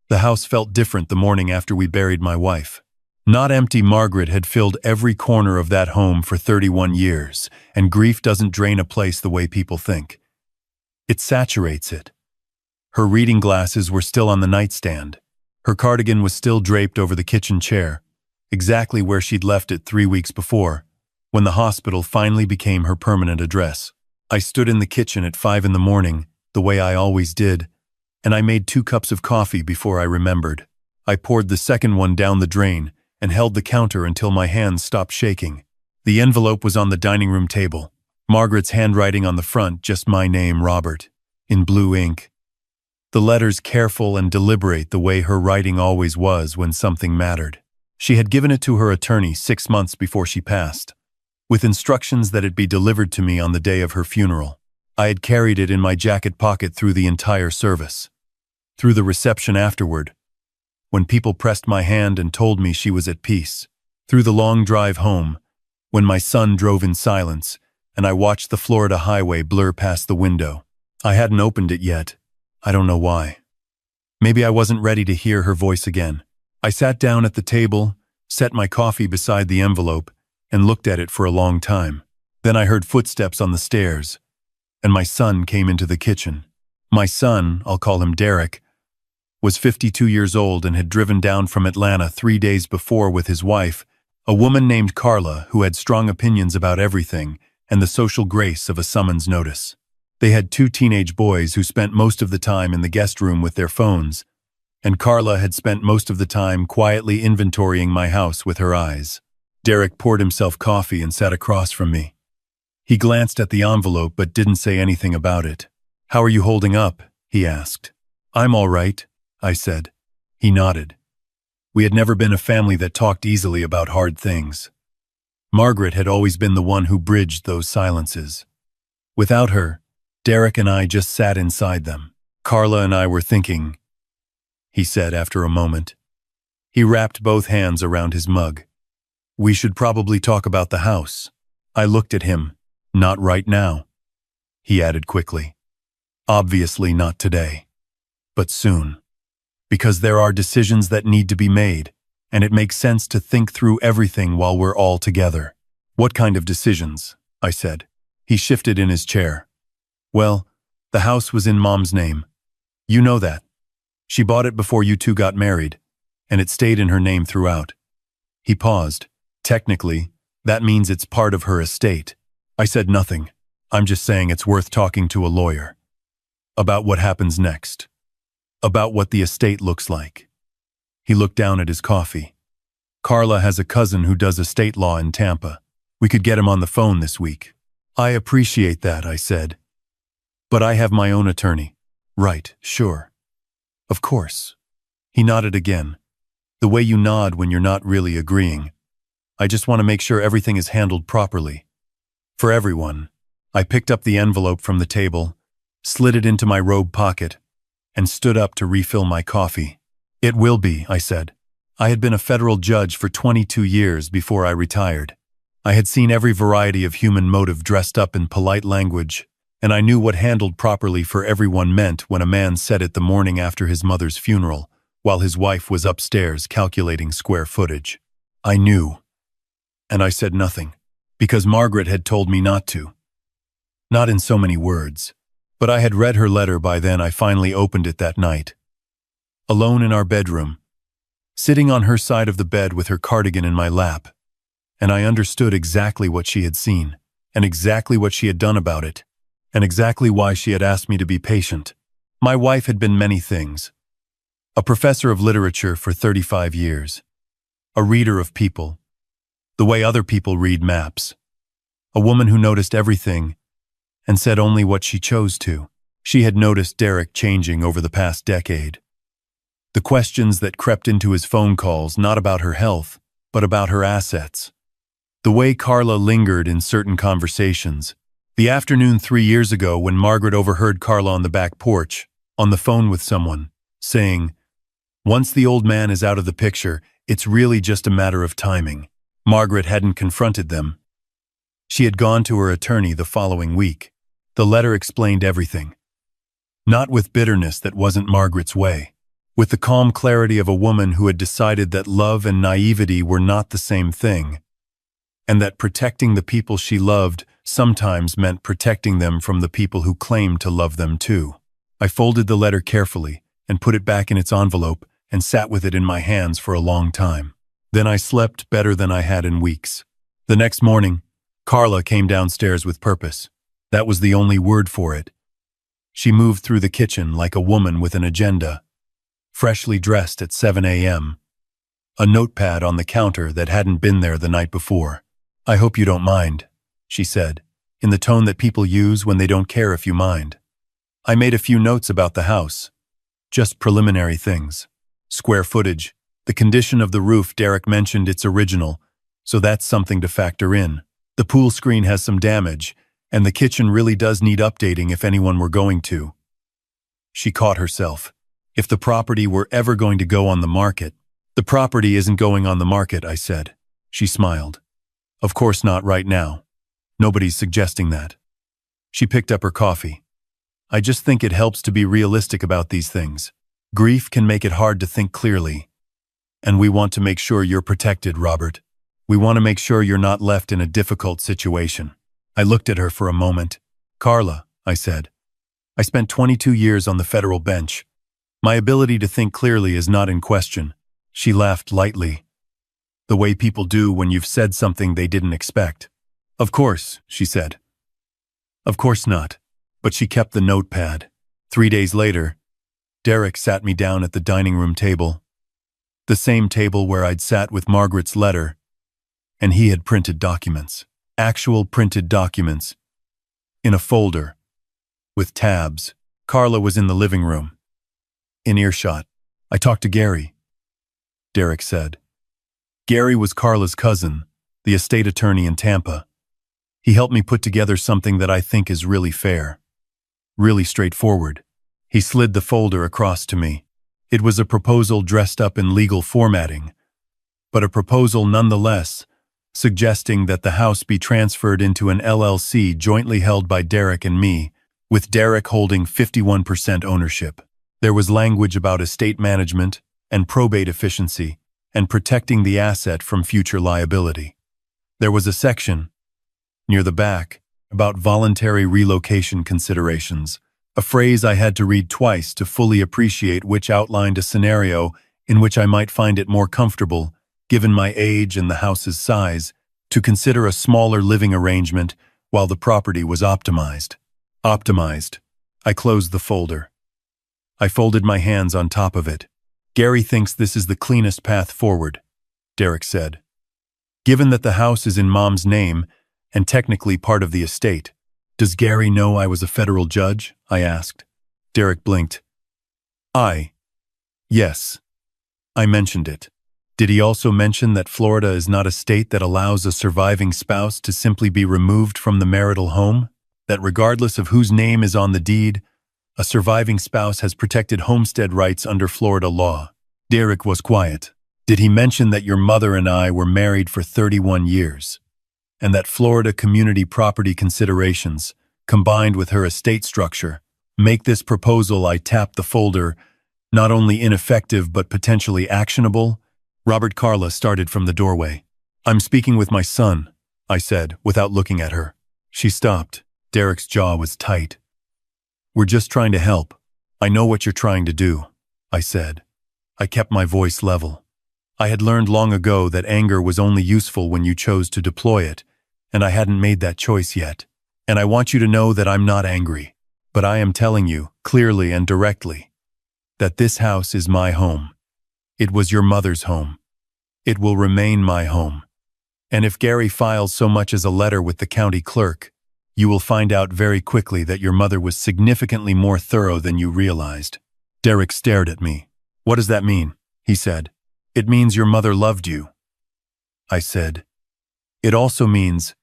The house felt different the morning after we buried my wife. Not empty. Margaret had filled every corner of that home for 31 years, and grief doesn't drain a place the way people think. It saturates it. Her reading glasses were still on the nightstand. Her cardigan was still draped over the kitchen chair, exactly where she'd left it 3 weeks before, when the hospital finally became her permanent address. I stood in the kitchen at 5 in the morning, the way I always did, and I made 2 cups of coffee before I remembered. I poured the second one down the drain and held the counter until my hands stopped shaking. The envelope was on the dining room table. Margaret's handwriting on the front, just my name, Robert, in blue ink. The letters careful and deliberate, the way her writing always was when something mattered. She had given it to her attorney 6 months before she passed, with instructions that it be delivered to me on the day of her funeral. I had carried it in my jacket pocket through the entire service, through the reception afterward, when people pressed my hand and told me she was at peace, through the long drive home, when my son drove in silence and I watched the Florida highway blur past the window. I hadn't opened it yet. I don't know why. Maybe I wasn't ready to hear her voice again. I sat down at the table, set my coffee beside the envelope, and looked at it for a long time. Then I heard footsteps on the stairs, and my son came into the kitchen. My son, I'll call him Derek, was 52 years old and had driven down from Atlanta 3 days before with his wife, a woman named Carla who had strong opinions about everything and the social grace of a summons notice. They had 2 teenage boys who spent most of the time in the guest room with their phones, and Carla had spent most of the time quietly inventorying my house with her eyes. Derek poured himself coffee and sat across from me. He glanced at the envelope but didn't say anything about it. "How are you holding up?" he asked. "I'm all right," I said. He nodded. We had never been a family that talked easily about hard things. Margaret had always been the one who bridged those silences. Without her, Derek and I just sat inside them. "Carla and I were thinking," he said after a moment. He wrapped both hands around his mug. "We should probably talk about the house." I looked at him. "Not right now," he added quickly. "Obviously not today, but soon. Because there are decisions that need to be made, and it makes sense to think through everything while we're all together." "What kind of decisions?" I said. He shifted in his chair. "Well, the house was in Mom's name. You know that. She bought it before you 2 got married, and it stayed in her name throughout." He paused. "Technically, that means it's part of her estate." I said nothing. "I'm just saying it's worth talking to a lawyer. About what happens next. About what the estate looks like." He looked down at his coffee. "Carla has a cousin who does estate law in Tampa. We could get him on the phone this week." "I appreciate that," I said. "But I have my own attorney." "Right, sure. Of course." He nodded again. The way you nod when you're not really agreeing. "I just want to make sure everything is handled properly. For everyone." I picked up the envelope from the table, slid it into my robe pocket, and stood up to refill my coffee. "It will be," I said. I had been a federal judge for 22 years before I retired. I had seen every variety of human motive dressed up in polite language, and I knew what handled properly for everyone meant when a man said it the morning after his mother's funeral, while his wife was upstairs calculating square footage. I knew. And I said nothing, because Margaret had told me not to. Not in so many words. But I had read her letter by then. I finally opened it that night. Alone in our bedroom, sitting on her side of the bed with her cardigan in my lap, and I understood exactly what she had seen, and exactly what she had done about it, and exactly why she had asked me to be patient. My wife had been many things. A professor of literature for 35 years. A reader of people, the way other people read maps. A woman who noticed everything and said only what she chose to. She had noticed Derek changing over the past decade. The questions that crept into his phone calls, not about her health, but about her assets. The way Carla lingered in certain conversations. The afternoon 3 years ago when Margaret overheard Carla on the back porch, on the phone with someone, saying, "Once the old man is out of the picture, it's really just a matter of timing." Margaret hadn't confronted them. She had gone to her attorney the following week. The letter explained everything. Not with bitterness, that wasn't Margaret's way. with the calm clarity of a woman who had decided that love and naivety were not the same thing, and that protecting the people she loved sometimes meant protecting them from the people who claimed to love them too. I folded the letter carefully and put it back in its envelope and sat with it in my hands for a long time. Then I slept better than I had in weeks. The next morning, Carla came downstairs with purpose. That was the only word for it. She moved through the kitchen like a woman with an agenda, freshly dressed at 7 a.m., a notepad on the counter that hadn't been there the night before. "I hope you don't mind," she said, in the tone that people use when they don't care if you mind. I made a few notes about the house, just preliminary things. Square footage, the condition of the roof. Derek mentioned it's original, so that's something to factor in. The pool screen has some damage, and the kitchen really does need updating if anyone were going to. She caught herself. If the property were ever going to go on the market. "The property isn't going on the market," I said. She smiled. "Of course not right now. Nobody's suggesting that." She picked up her coffee. "I just think it helps to be realistic about these things. Grief can make it hard to think clearly. And we want to make sure you're protected, Robert. We want to make sure you're not left in a difficult situation." I looked at her for a moment. "Carla," I said, "I spent 22 years on the federal bench. My ability to think clearly is not in question." She laughed lightly, the way people do when you've said something they didn't expect. "Of course," she said. "Of course not." But she kept the notepad. 3 days later, Derek sat me down at the dining room table, the same table where I'd sat with Margaret's letter, and he had printed documents, actual printed documents, in a folder, with tabs. Carla was in the living room, in earshot. "I talked to Gary," Derek said. Gary was Carla's cousin, the estate attorney in Tampa. "He helped me put together something that I think is really fair, really straightforward." He slid the folder across to me. It was a proposal dressed up in legal formatting, but a proposal nonetheless, suggesting that the house be transferred into an LLC jointly held by Derek and me, with Derek holding 51% ownership. There was language about estate management and probate efficiency and protecting the asset from future liability. There was a section, near the back, about voluntary relocation considerations, a phrase I had to read twice to fully appreciate, which outlined a scenario in which I might find it more comfortable, given my age and the house's size, to consider a smaller living arrangement while the property was optimized. Optimized. I closed the folder. I folded my hands on top of it. "Gary thinks this is the cleanest path forward," Derek said. "Given that the house is in Mom's name and technically part of the estate." "Does Gary know I was a federal judge?" I asked. Derek blinked. Yes. I mentioned it." "Did he also mention that Florida is not a state that allows a surviving spouse to simply be removed from the marital home? That regardless of whose name is on the deed, a surviving spouse has protected homestead rights under Florida law?" Derek was quiet. "Did he mention that your mother and I were married for 31 years? And that Florida community property considerations, combined with her estate structure, make this proposal," I tapped the folder, "not only ineffective but potentially actionable?" Robert. Carla started from the doorway. "I'm speaking with my son," I said, without looking at her. She stopped. Derek's jaw was tight. "We're just trying to help. I know what you're trying to do," I said. I kept my voice level. I had learned long ago that anger was only useful when you chose to deploy it, and I hadn't made that choice yet. "And I want you to know that I'm not angry, but I am telling you, clearly and directly, that this house is my home. It was your mother's home. It will remain my home. And if Gary files so much as a letter with the county clerk, you will find out very quickly that your mother was significantly more thorough than you realized." Derek stared at me. "What does that mean?" he said. "It means your mother loved you," I said. "It also means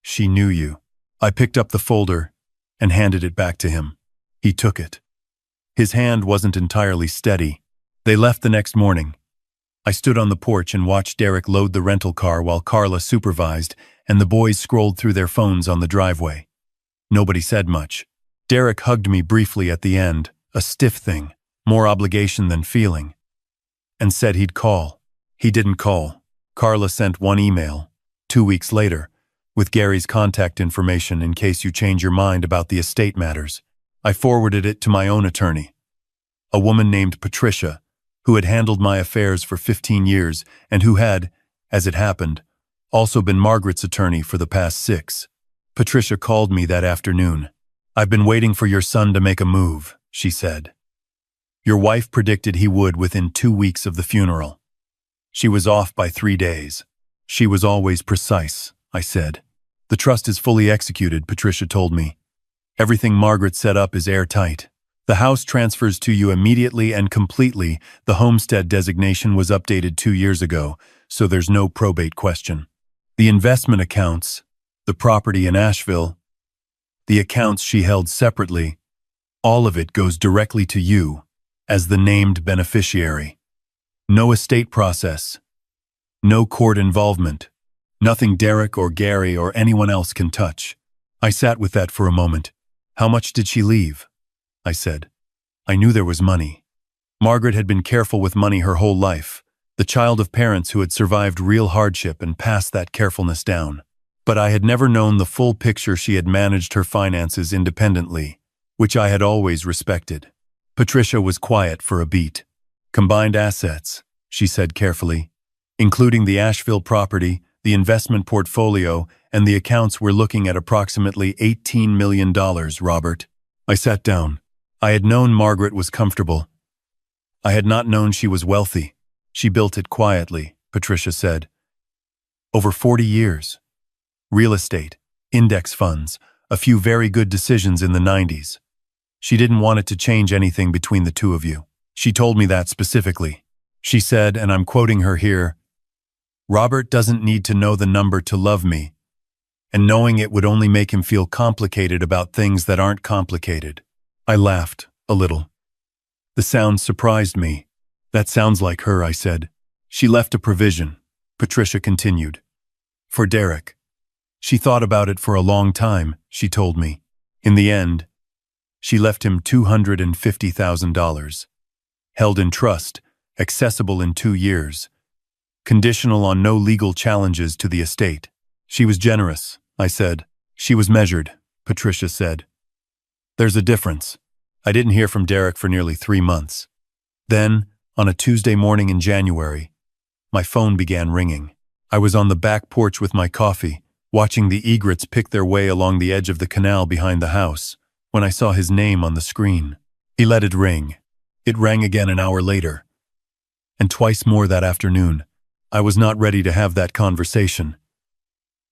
she knew you." I picked up the folder and handed it back to him. He took it. His hand wasn't entirely steady. They left the next morning. I stood on the porch and watched Derek load the rental car while Carla supervised, and the boys scrolled through their phones on the driveway. Nobody said much. Derek hugged me briefly at the end, a stiff thing, more obligation than feeling, and said he'd call. He didn't call. Carla sent one email, 2 weeks later, with Gary's contact information in case you change your mind about the estate matters. I forwarded it to my own attorney, a woman named Patricia, who had handled my affairs for 15 years and who had, as it happened, also been Margaret's attorney for the past 6. Patricia called me that afternoon. "I've been waiting for your son to make a move," she said. "Your wife predicted he would within 2 weeks of the funeral. She was off by 3 days. She was always precise," I said. "The trust is fully executed," Patricia told me. "Everything Margaret set up is airtight. The house transfers to you immediately and completely. The homestead designation was updated 2 years ago, so there's no probate question. The investment accounts, the property in Asheville, the accounts she held separately, all of it goes directly to you as the named beneficiary. No estate process, no court involvement, nothing Derek or Gary or anyone else can touch." I sat with that for a moment. "How much did she leave?" I said. I knew there was money. Margaret had been careful with money her whole life, the child of parents who had survived real hardship and passed that carefulness down. But I had never known the full picture. She had managed her finances independently, which I had always respected. Patricia was quiet for a beat. "Combined assets," she said carefully, "including the Asheville property, the investment portfolio, and the accounts, we're looking at approximately $18 million, Robert." I sat down. I had known Margaret was comfortable. I had not known she was wealthy. "She built it quietly," Patricia said. "Over 40 years. Real estate, index funds, a few very good decisions in the 90s. She didn't want it to change anything between the two of you. She told me that specifically. She said, and I'm quoting her here, 'Robert doesn't need to know the number to love me, and knowing it would only make him feel complicated about things that aren't complicated.'" I laughed a little. The sound surprised me. "That sounds like her," I said. "She left a provision," Patricia continued, "for Derek. She thought about it for a long time," she told me. "In the end, she left him $250,000, held in trust, accessible in 2 years, conditional on no legal challenges to the estate. She was generous," I said. "She was measured," Patricia said. "There's a difference. I didn't hear from Derek for nearly 3 months. Then, on a Tuesday morning in January, my phone began ringing. I was on the back porch with my coffee, watching the egrets pick their way along the edge of the canal behind the house, when I saw his name on the screen. He let it ring. It rang again an hour later, and twice more that afternoon. I was not ready to have that conversation.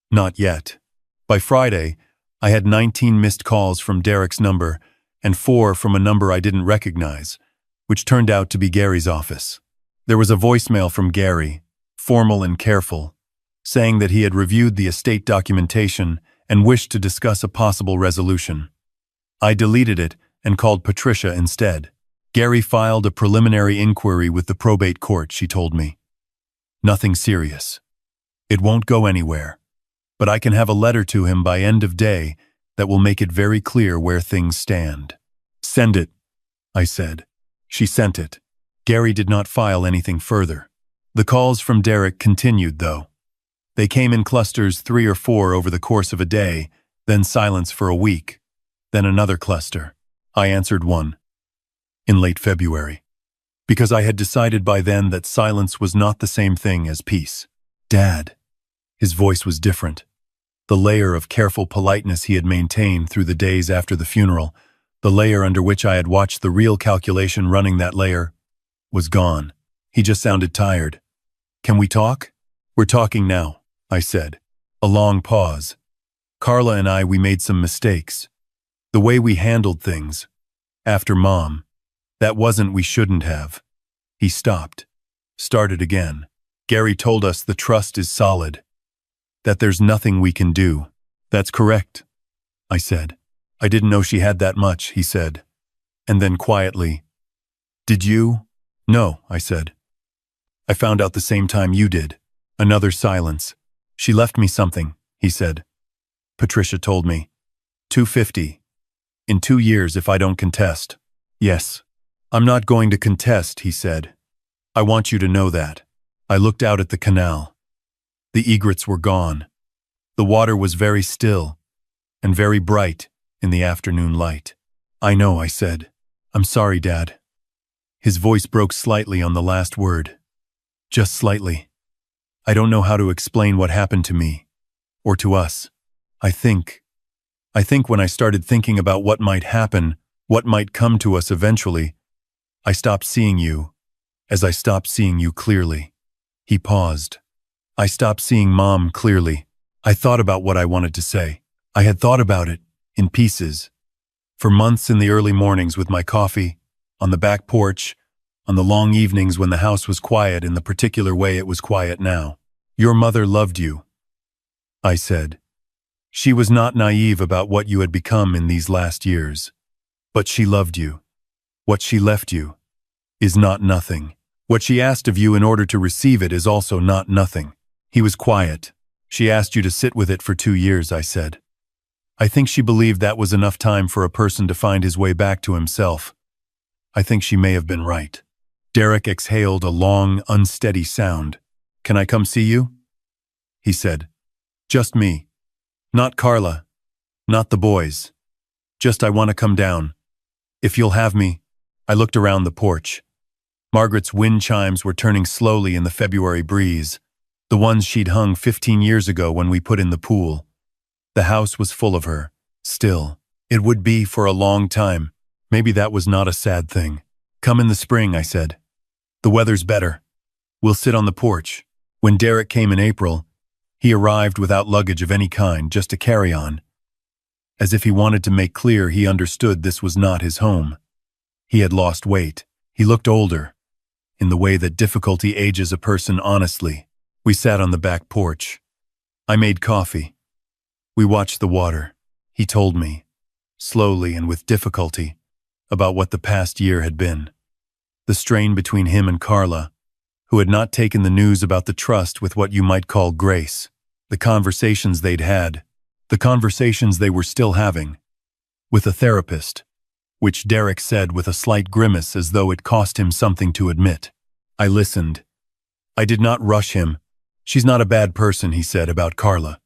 Not yet. By Friday, I had 19 missed calls from Derek's number and 4 from a number I didn't recognize, which turned out to be Gary's office. There was a voicemail from Gary, formal and careful, saying that he had reviewed the estate documentation and wished to discuss a possible resolution. I deleted it and called Patricia instead. "Gary filed a preliminary inquiry with the probate court," she told me. "Nothing serious. It won't go anywhere, but I can have a letter to him by end of day that will make it very clear where things stand." "Send it," I said. She sent it. Gary did not file anything further. The calls from Derek continued, though. They came in clusters, 3 or 4 over the course of a day, then silence for a week, then another cluster. I answered one in late February, because I had decided by then that silence was not the same thing as peace. "Dad." His voice was different. The layer of careful politeness he had maintained through the days after the funeral, the layer under which I had watched the real calculation running that layer, was gone. He just sounded tired. "Can we talk?" "We're talking now," I said. A long pause. "Carla and we made some mistakes. The way we handled things, after Mom, that wasn't we shouldn't have." He stopped, started again. "Gary told us the trust is solid, that there's nothing we can do." "That's correct," I said. "I didn't know she had that much," he said. And then quietly, "Did you?" "No," I said. "I found out the same time you did." Another silence. "She left me something," he said. Patricia told me. $250. In 2 years if I don't contest. "Yes," I'm not going to contest, he said. I want you to know that. I looked out at the canal. The egrets were gone. The water was very still and very bright in the afternoon light. I know, I said. I'm sorry, Dad. His voice broke slightly on the last word. Just slightly. I don't know how to explain what happened to me, or to us. I think when I started thinking about what might happen, what might come to us eventually, I stopped seeing you, as I stopped seeing you clearly. He paused. I stopped seeing Mom clearly. I thought about what I wanted to say. I had thought about it, in pieces. For months in the early mornings with my coffee, on the back porch, on the long evenings when the house was quiet in the particular way it was quiet now. Your mother loved you, I said. She was not naive about what you had become in these last years. But she loved you. What she left you is not nothing. What she asked of you in order to receive it is also not nothing. He was quiet. She asked you to sit with it for 2 years, I said. I think she believed that was enough time for a person to find his way back to himself. I think she may have been right. Derek exhaled a long, unsteady sound. Can I come see you? He said. Just me. Not Carla. Not the boys. Just I want to come down. If you'll have me. I looked around the porch. Margaret's wind chimes were turning slowly in the February breeze, the ones she'd hung 15 years ago when we put in the pool. The house was full of her, still. It would be for a long time. Maybe that was not a sad thing. Come in the spring, I said. The weather's better. We'll sit on the porch. When Derek came in April, he arrived without luggage of any kind, just a carry-on. As if he wanted to make clear he understood this was not his home. He had lost weight. He looked older, in the way that difficulty ages a person honestly. We sat on the back porch. I made coffee. We watched the water. He told me, slowly and with difficulty, about what the past year had been. The strain between him and Carla, who had not taken the news about the trust with what you might call grace. The conversations they'd had, the conversations they were still having, with a therapist, which Derek said with a slight grimace as though it cost him something to admit. I listened. I did not rush him. She's not a bad person, he said about Carla.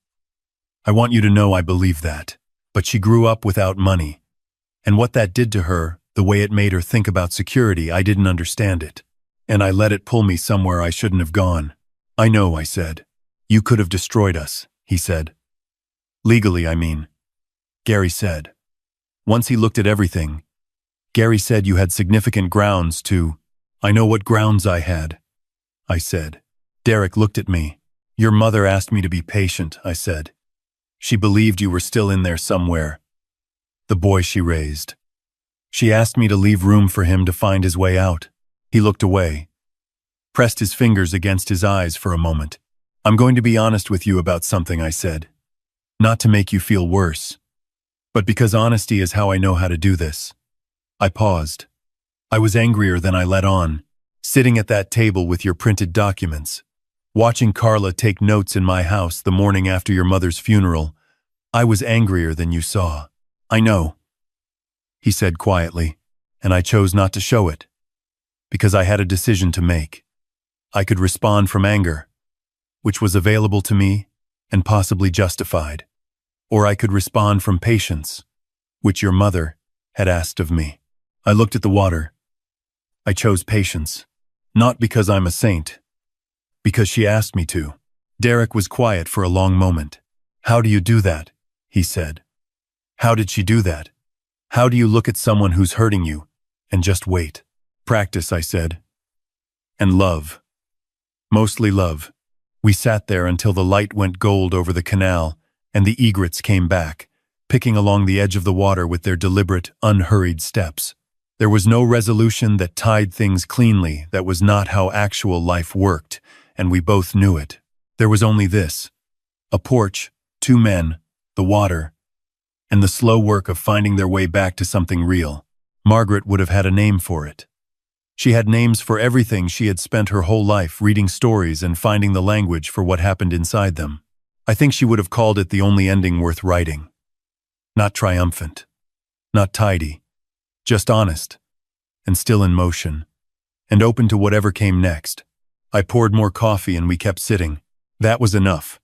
I want you to know I believe that. But she grew up without money. And what that did to her, the way it made her think about security, I didn't understand it. And I let it pull me somewhere I shouldn't have gone. I know, I said. You could have destroyed us, he said. Legally, I mean. Gary said. Once he looked at everything, Gary said you had significant grounds to. I know what grounds I had, I said. Derek looked at me. Your mother asked me to be patient, I said. She believed you were still in there somewhere. The boy she raised. She asked me to leave room for him to find his way out. He looked away, pressed his fingers against his eyes for a moment. I'm going to be honest with you about something, I said. Not to make you feel worse, but because honesty is how I know how to do this. I paused. I was angrier than I let on, sitting at that table with your printed documents, watching Carla take notes in my house the morning after your mother's funeral. I was angrier than you saw. I know, he said quietly, and I chose not to show it, because I had a decision to make. I could respond from anger, which was available to me and possibly justified, or I could respond from patience, which your mother had asked of me. I looked at the water. I chose patience, not because I'm a saint, because she asked me to. Derek was quiet for a long moment. How do you do that? He said. How did she do that? How do you look at someone who's hurting you and just wait? Practice, I said. And love. Mostly love. We sat there until the light went gold over the canal and the egrets came back, picking along the edge of the water with their deliberate, unhurried steps. There was no resolution that tied things cleanly. That was not how actual life worked, and we both knew it. There was only this: a porch, 2 men, the water, and the slow work of finding their way back to something real. Margaret would have had a name for it. She had names for everything. She had spent her whole life reading stories and finding the language for what happened inside them. I think she would have called it the only ending worth writing. Not triumphant, not tidy, just honest, and still in motion, and open to whatever came next. I poured more coffee and we kept sitting. That was enough.